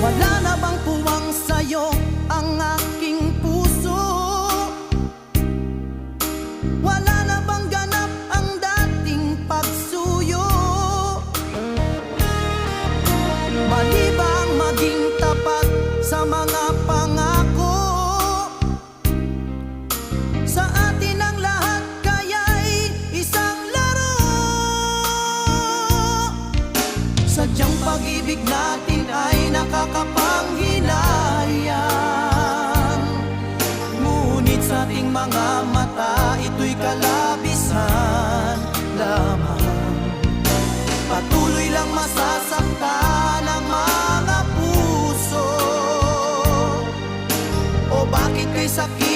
Wala na bang puwang sa'yo ang aking puso? Wala na bang ganap ang dating pagsuyo? Mali bang maging tapat sa mga pangako? Sa atin ang lahat kaya'y isang laro. Sadyang pag-ibig natin ay nakakapanghinayang, ngunit sa ating mga mata ito'y kalabisan lamang. Patuloy lang masasaktan ang mga puso. O bakit kay sakit